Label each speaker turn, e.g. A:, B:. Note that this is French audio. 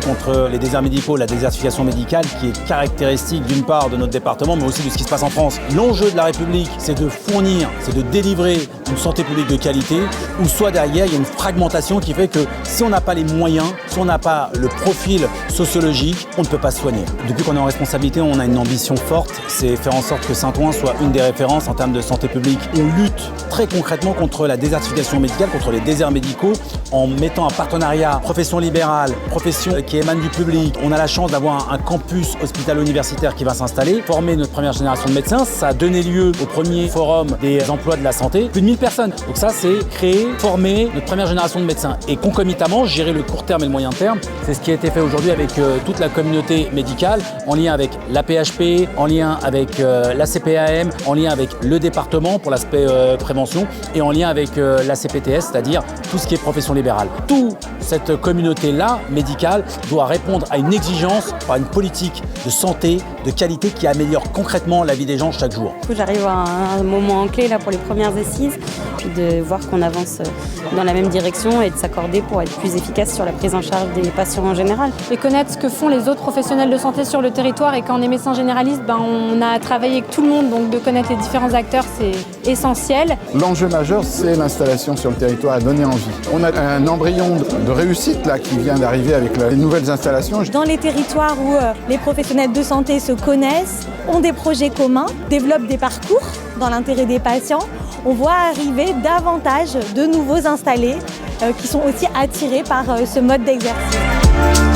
A: contre les déserts médicaux, la désertification médicale qui est caractéristique d'une part de notre département, mais aussi de ce qui se passe en France. L'enjeu de la République, c'est de fournir, c'est de délivrer une santé publique de qualité, ou soit derrière, il y a une fragmentation qui fait que si on n'a pas les moyens, si on n'a pas le profil sociologique, on ne peut pas se soigner. Depuis qu'on est en responsabilité, on a une ambition forte, c'est faire en sorte que Saint-Ouen soit une des références en termes de santé publique. On lutte très concrètement contre la désertification médicale, contre les déserts médicaux, en mettant un partenariat profession libérale, profession qui émane du public. On a la chance d'avoir un campus hospitalo-universitaire qui va s'installer, former notre première génération de médecins. Ça a donné lieu au premier forum des emplois de la santé, plus de 1000 personnes. Donc ça, c'est créer, former notre première génération de médecins et concomitamment gérer le court terme et le moyen terme. C'est ce qui a été fait aujourd'hui avec toute la communauté médicale, en lien avec la PHP, en lien avec la CPAM, en lien avec le département pour l'aspect prévention et en lien avec la CPTS, c'est-à-dire tout ce qui est profession libérale. Toute cette communauté-là, médicale, doit répondre à une exigence, à une politique de santé, de qualité qui améliore concrètement la vie des gens chaque jour.
B: J'arrive à un moment clé là pour les premières assises, puis de voir qu'on avance dans la même direction et de s'accorder pour être plus efficace sur la prise en charge des patients en général.
C: Et connaître ce que font les autres professionnels de santé sur le territoire, et quand on est médecin généraliste, on a travaillé avec tout le monde, donc de connaître les différents acteurs, c'est essentiel.
D: L'enjeu majeur, c'est l'installation sur le territoire à donner envie. On a un embryon de réussite là qui vient d'arriver avec les nouvelles installations.
E: Dans les territoires où les professionnels de santé se connaissent, ont des projets communs, développent des parcours dans l'intérêt des patients, on voit arriver davantage de nouveaux installés qui sont aussi attirés par ce mode d'exercice.